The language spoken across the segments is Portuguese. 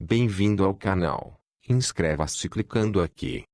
Bem-vindo ao canal. Inscreva-se clicando aqui.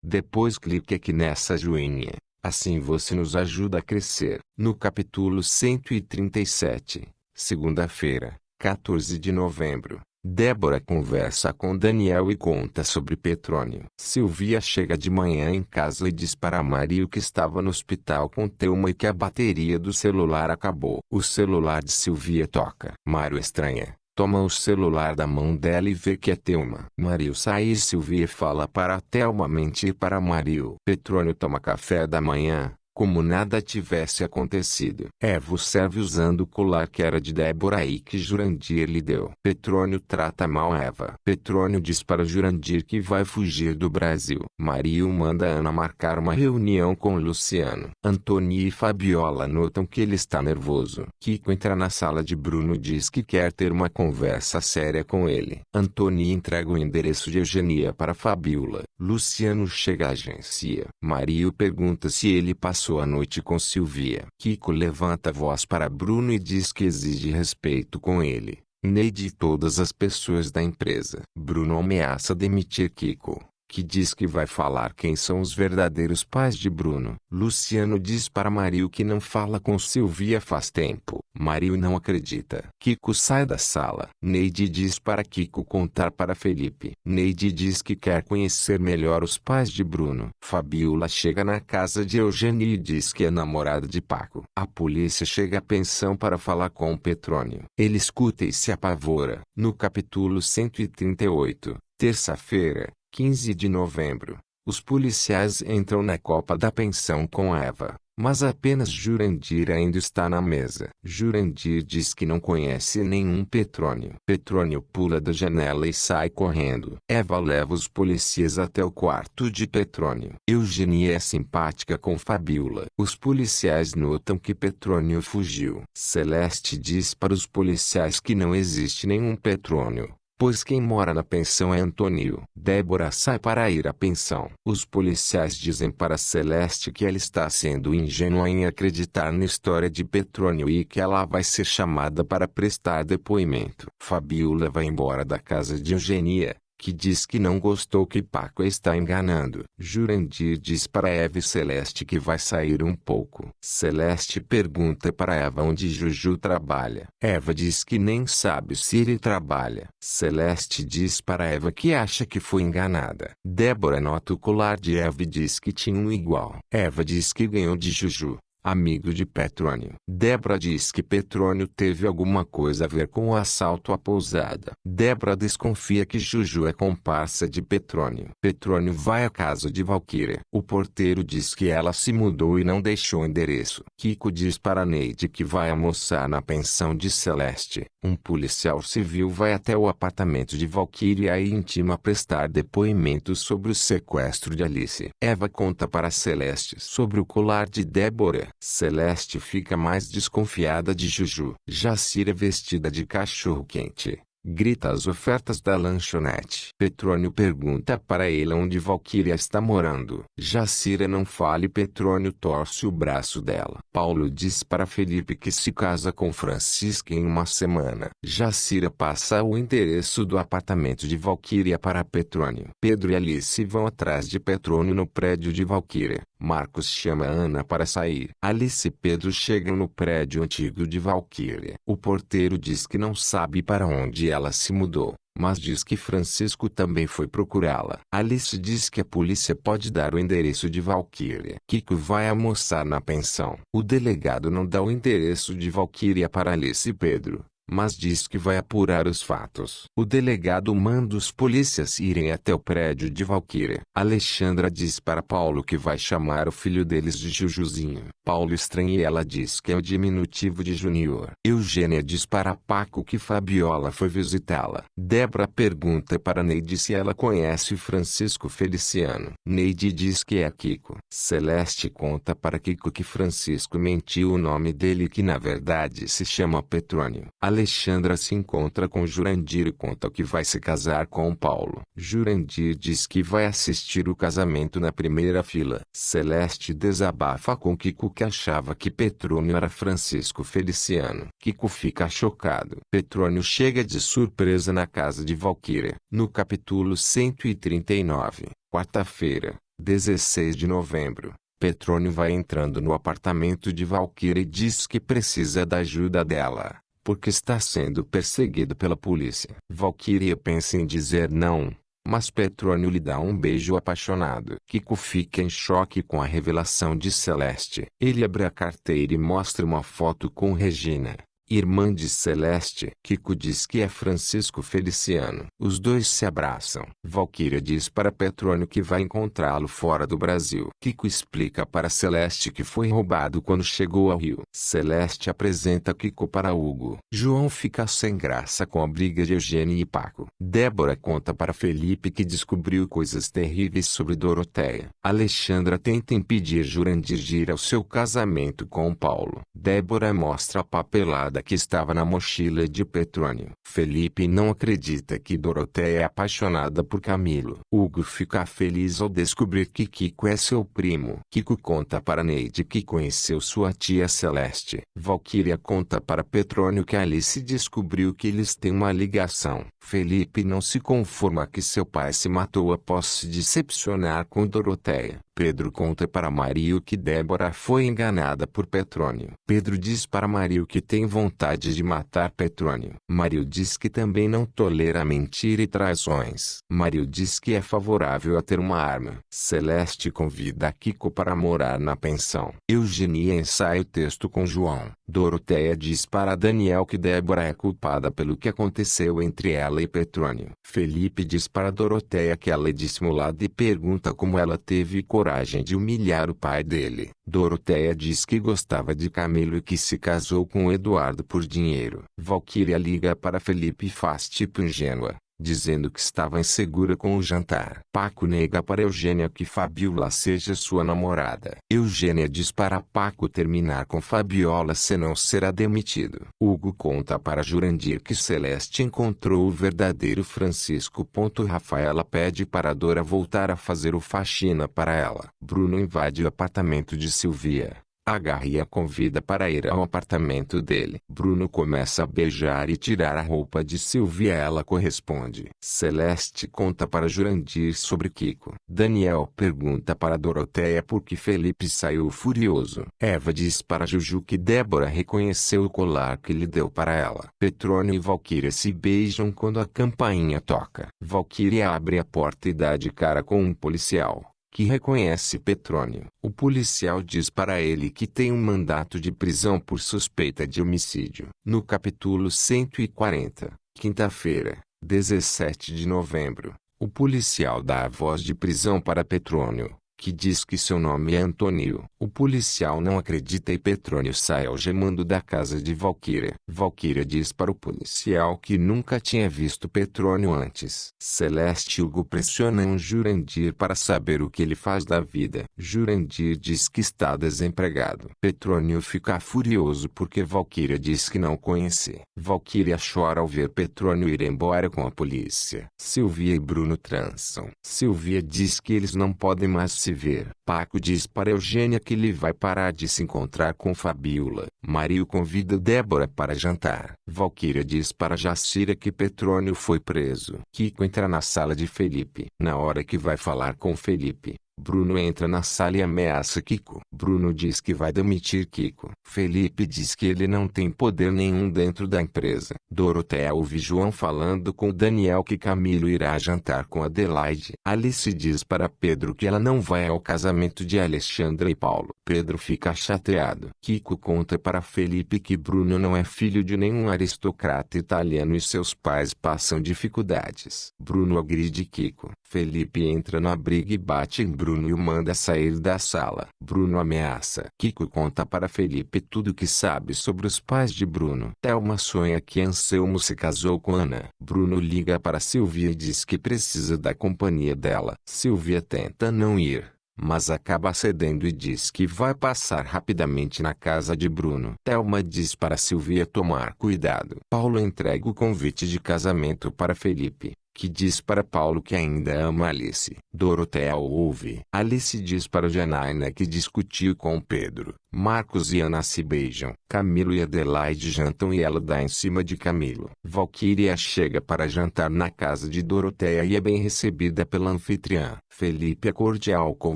Depois clique aqui nessa joinha. Assim você nos ajuda a crescer. No capítulo 137, segunda-feira, 14 de novembro, Débora conversa com Daniel e conta sobre Petrônio. Silvia chega de manhã em casa e diz para Mário que estava no hospital com Thelma e que a bateria do celular acabou. O celular de Silvia toca. Mário estranha. Toma o celular da mão dela e vê que é Thelma. Mário sai e Silvia fala para Thelma mentir para Mário. Petrônio toma café da manhã, como nada tivesse acontecido. Eva o serve usando o colar que era de Débora e que Jurandir lhe deu. Petrônio trata mal Eva. Petrônio diz para Jurandir que vai fugir do Brasil. Mário manda Ana marcar uma reunião com Luciano. Antônio e Fabiola notam que ele está nervoso. Kiko entra na sala de Bruno e diz que quer ter uma conversa séria com ele. Antônio entrega o endereço de Eugenia para Fabiola. Luciano chega à agência. Mário pergunta se ele passou a noite com Silvia. Kiko levanta a voz para Bruno e diz que exige respeito com ele, Neide e todas as pessoas da empresa. Bruno ameaça demitir Kiko, que diz que vai falar quem são os verdadeiros pais de Bruno. Luciano diz para Mário que não fala com Silvia faz tempo. Mário não acredita. Kiko sai da sala. Neide diz para Kiko contar para Felipe. Neide diz que quer conhecer melhor os pais de Bruno. Fabiola chega na casa de Eugênia e diz que é namorada de Paco. A polícia chega à pensão para falar com Petrônio. Ele escuta e se apavora. No capítulo 138, terça-feira, 15 de novembro, os policiais entram na copa da pensão com Eva, mas apenas Jurandir ainda está na mesa. Jurandir diz que não conhece nenhum Petrônio. Petrônio pula da janela e sai correndo. Eva leva os policiais até o quarto de Petrônio. Eugenia é simpática com Fabiola. Os policiais notam que Petrônio fugiu. Celeste diz para os policiais que não existe nenhum Petrônio, pois quem mora na pensão é Antônio. Débora sai para ir à pensão. Os policiais dizem para Celeste que ela está sendo ingênua em acreditar na história de Petrônio e que ela vai ser chamada para prestar depoimento. Fabiola vai embora da casa de Eugenia, que diz que não gostou que Paco a está enganando. Jurandir diz para Eva e Celeste que vai sair um pouco. Celeste pergunta para Eva onde Juju trabalha. Eva diz que nem sabe se ele trabalha. Celeste diz para Eva que acha que foi enganada. Débora nota o colar de Eva e diz que tinha um igual. Eva diz que ganhou de Juju, amigo de Petrônio. Débora diz que Petrônio teve alguma coisa a ver com o assalto à pousada. Débora desconfia que Juju é comparsa de Petrônio. Petrônio vai à casa de Valquíria. O porteiro diz que ela se mudou e não deixou endereço. Kiko diz para Neide que vai almoçar na pensão de Celeste. Um policial civil vai até o apartamento de Valquíria e intima prestar depoimento sobre o sequestro de Alice. Eva conta para Celeste sobre o colar de Débora. Celeste fica mais desconfiada de Juju. Jacira, vestida de cachorro-quente, grita as ofertas da lanchonete. Petrônio pergunta para ele onde Valquíria está morando. Jacira não fala e Petrônio torce o braço dela. Paulo diz para Felipe que se casa com Francisca em uma semana. Jacira passa o endereço do apartamento de Valquíria para Petrônio. Pedro e Alice vão atrás de Petrônio no prédio de Valquíria. Marcos chama Ana para sair. Alice e Pedro chegam no prédio antigo de Valquíria. O porteiro diz que não sabe para onde ela se mudou, mas diz que Francisco também foi procurá-la. Alice diz que a polícia pode dar o endereço de Valquíria. Kiko vai almoçar na pensão. O delegado não dá o endereço de Valquíria para Alice e Pedro, mas diz que vai apurar os fatos. O delegado manda os polícias irem até o prédio de Valquíria. Alexandra diz para Paulo que vai chamar o filho deles de Jujuzinho. Paulo estranha e ela diz que é o diminutivo de Júnior. Eugênia diz para Paco que Fabiola foi visitá-la. Débora pergunta para Neide se ela conhece Francisco Feliciano. Neide diz que é Kiko. Celeste conta para Kiko que Francisco mentiu o nome dele e que na verdade se chama Petrônio. Alexandra se encontra com Jurandir e conta que vai se casar com Paulo. Jurandir diz que vai assistir o casamento na primeira fila. Celeste desabafa com Kiko que achava que Petrônio era Francisco Feliciano. Kiko fica chocado. Petrônio chega de surpresa na casa de Valquíria. No capítulo 139, quarta-feira, 16 de novembro. Petrônio vai entrando no apartamento de Valquíria e diz que precisa da ajuda dela, porque está sendo perseguido pela polícia. Valquíria pensa em dizer não, mas Petrônio lhe dá um beijo apaixonado. Kiko fica em choque com a revelação de Celeste. Ele abre a carteira e mostra uma foto com Regina, irmã de Celeste. Kiko diz que é Francisco Feliciano. Os dois se abraçam. Valquíria diz para Petrônio que vai encontrá-lo fora do Brasil. Kiko explica para Celeste que foi roubado quando chegou ao Rio. Celeste apresenta Kiko para Hugo. João fica sem graça com a briga de Eugênia e Paco. Débora conta para Felipe que descobriu coisas terríveis sobre Doroteia. Alexandra tenta impedir Jurandir de ir ao seu casamento com Paulo. Débora mostra a papelada que estava na mochila de Petrônio. Felipe não acredita que Doroteia é apaixonada por Camilo. Hugo fica feliz ao descobrir que Kiko é seu primo. Kiko conta para Neide que conheceu sua tia Celeste. Valquíria conta para Petrônio que Alice descobriu que eles têm uma ligação. Felipe não se conforma que seu pai se matou após se decepcionar com Doroteia. Pedro conta para Mario que Débora foi enganada por Petrônio. Pedro diz para Mario que tem vontade de matar Petrônio. Mario diz que também não tolera mentira e traições. Mario diz que é favorável a ter uma arma. Celeste convida Kiko para morar na pensão. Eugênia ensaia o texto com João. Doroteia diz para Daniel que Débora é culpada pelo que aconteceu entre ela e Petrônio. Felipe diz para Doroteia que ela é dissimulada e pergunta como ela teve coragem de humilhar o pai dele. Doroteia diz que gostava de Camilo e que se casou com Eduardo por dinheiro. Valquíria liga para Felipe e faz tipo ingênua, dizendo que estava insegura com o jantar. Paco nega para Eugênia que Fabiola seja sua namorada. Eugênia diz para Paco terminar com Fabiola senão será demitido. Hugo conta para Jurandir que Celeste encontrou o verdadeiro Francisco. Rafaela pede para Dora voltar a fazer o faxina para ela. Bruno invade o apartamento de Silvia. Agarra e a convida para ir ao apartamento dele. Bruno começa a beijar e tirar a roupa de Silvia. Ela corresponde. Celeste conta para Jurandir sobre Kiko. Daniel pergunta para Doroteia por que Felipe saiu furioso. Eva diz para Juju que Débora reconheceu o colar que lhe deu para ela. Petrônio e Valquíria se beijam quando a campainha toca. Valquíria abre a porta e dá de cara com um policial, que reconhece Petrônio. O policial diz para ele que tem um mandato de prisão por suspeita de homicídio. No capítulo 140, quinta-feira, 17 de novembro, o policial dá a voz de prisão para Petrônio, que diz que seu nome é Antônio. O policial não acredita e Petrônio sai algemando da casa de Valquíria. Valquíria diz para o policial que nunca tinha visto Petrônio antes. Celeste e Hugo pressionam Jurandir para saber o que ele faz da vida. Jurandir diz que está desempregado. Petrônio fica furioso porque Valquíria diz que não conhece. Valquíria chora ao ver Petrônio ir embora com a polícia. Silvia e Bruno transam. Silvia diz que eles não podem mais se ver. Paco diz para Eugênia que ele vai parar de se encontrar com Fabiola. Mario convida Débora para jantar. Valquíria diz para Jacira que Petrônio foi preso. Kiko entra na sala de Felipe. Na hora que vai falar com Felipe, Bruno entra na sala e ameaça Kiko. Bruno diz que vai demitir Kiko. Felipe diz que ele não tem poder nenhum dentro da empresa. Doroteia ouve João falando com Daniel que Camilo irá jantar com Adelaide. Alice diz para Pedro que ela não vai ao casamento de Alexandra e Paulo. Pedro fica chateado. Kiko conta para Felipe que Bruno não é filho de nenhum aristocrata italiano e seus pais passam dificuldades. Bruno agride Kiko. Felipe entra na briga e bate em Bruno e o manda sair da sala. Bruno ameaça. Kiko conta para Felipe tudo o que sabe sobre os pais de Bruno. Thelma sonha que Anselmo se casou com Ana. Bruno liga para Silvia e diz que precisa da companhia dela. Silvia tenta não ir, mas acaba cedendo e diz que vai passar rapidamente na casa de Bruno. Thelma diz para Silvia tomar cuidado. Paulo entrega o convite de casamento para Felipe, que diz para Paulo que ainda ama Alice. Doroteia ouve. Alice diz para Janaína que discutiu com Pedro. Marcos e Ana se beijam. Camilo e Adelaide jantam e ela dá em cima de Camilo. Valquíria chega para jantar na casa de Doroteia e é bem recebida pela anfitriã. Felipe é cordial com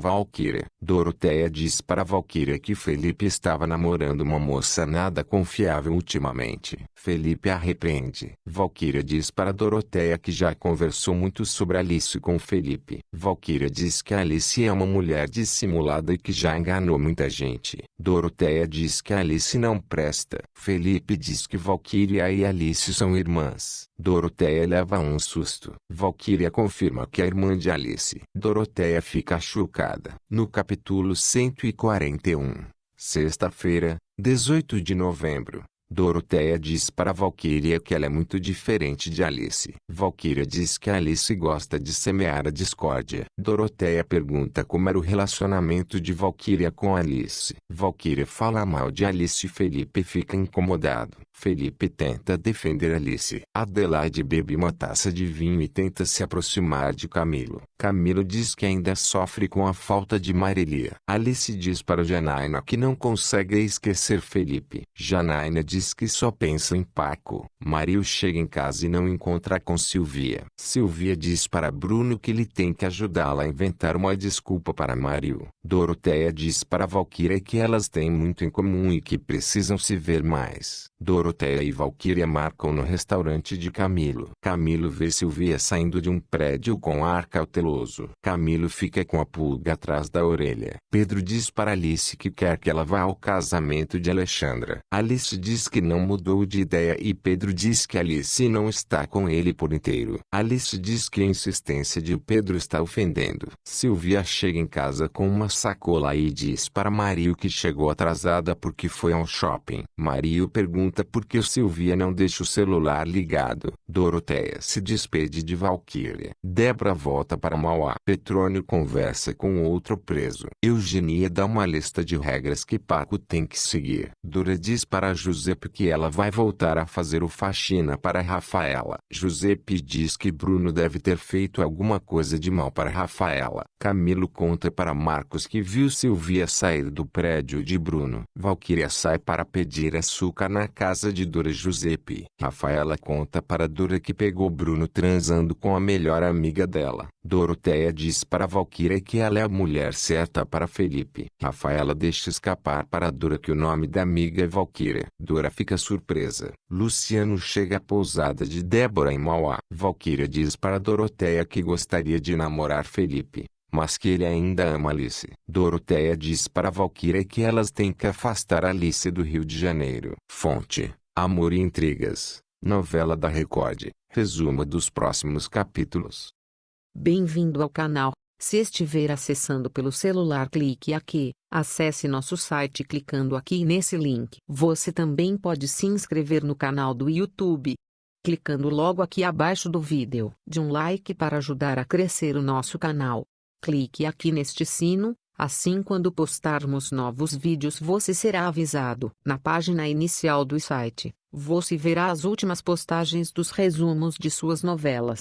Valquíria. Doroteia diz para Valquíria que Felipe estava namorando uma moça nada confiável ultimamente. Felipe a repreende. Valquíria diz para Doroteia que já conversou muito sobre Alice com Felipe. Valquíria diz que Alice é uma mulher dissimulada e que já enganou muita gente. Doroteia diz que Alice não presta. Felipe diz que Valquíria e Alice são irmãs. Doroteia leva um susto. Valquíria confirma que é irmã de Alice. Doroteia fica chocada. No capítulo 141, sexta-feira, 18 de novembro. Doroteia diz para Valquíria que ela é muito diferente de Alice. Valquíria diz que Alice gosta de semear a discórdia. Doroteia pergunta como era o relacionamento de Valquíria com Alice. Valquíria fala mal de Alice e Felipe fica incomodado. Felipe tenta defender Alice. Adelaide bebe uma taça de vinho e tenta se aproximar de Camilo. Camilo diz que ainda sofre com a falta de Marília. Alice diz para Janaína que não consegue esquecer Felipe. Janaína diz que só pensa em Paco. Mario chega em casa e não encontra com Silvia. Silvia diz para Bruno que ele tem que ajudá-la a inventar uma desculpa para Mario. Doroteia diz para Valquíria que elas têm muito em comum e que precisam se ver mais. Doroteia e Valquíria marcam no restaurante de Camilo. Camilo vê Silvia saindo de um prédio com ar cauteloso. Camilo fica com a pulga atrás da orelha. Pedro diz para Alice que quer que ela vá ao casamento de Alexandra. Alice diz que não mudou de ideia e Pedro diz que Alice não está com ele por inteiro. Alice diz que a insistência de Pedro está ofendendo. Silvia chega em casa com uma sacola e diz para Mario que chegou atrasada porque foi ao shopping. Mario pergunta por que Silvia não deixa o celular ligado. Doroteia se despede de Valquíria. Débora volta para Mauá. Petrônio conversa com outro preso. Eugenia dá uma lista de regras que Paco tem que seguir. Dora diz para Giuseppe que ela vai voltar a fazer o faxina para Rafaela. Giuseppe diz que Bruno deve ter feito alguma coisa de mal para Rafaela. Camilo conta para Marcos que viu Silvia sair do prédio de Bruno. Valquíria sai para pedir açúcar na casa de Dora e Giuseppe. Rafaela conta para Dora que pegou Bruno transando com a melhor amiga dela. Doroteia diz para Valquíria que ela é a mulher certa para Felipe. Rafaela deixa escapar para Dora que o nome da amiga é Valquíria. Dora fica surpresa. Luciano chega à pousada de Débora em Mauá. Valquíria diz para Doroteia que gostaria de namorar Felipe, mas que ele ainda ama Alice. Doroteia diz para Valquíria que elas têm que afastar Alice do Rio de Janeiro. Fonte: Amor e Intrigas. Novela da Record. Resumo dos próximos capítulos. Bem-vindo ao canal. Se estiver acessando pelo celular, clique aqui. Acesse nosso site clicando aqui nesse link. Você também pode se inscrever no canal do YouTube, clicando logo aqui abaixo do vídeo. De um like para ajudar a crescer o nosso canal. Clique aqui neste sino, assim quando postarmos novos vídeos você será avisado. Na página inicial do site, você verá as últimas postagens dos resumos de suas novelas.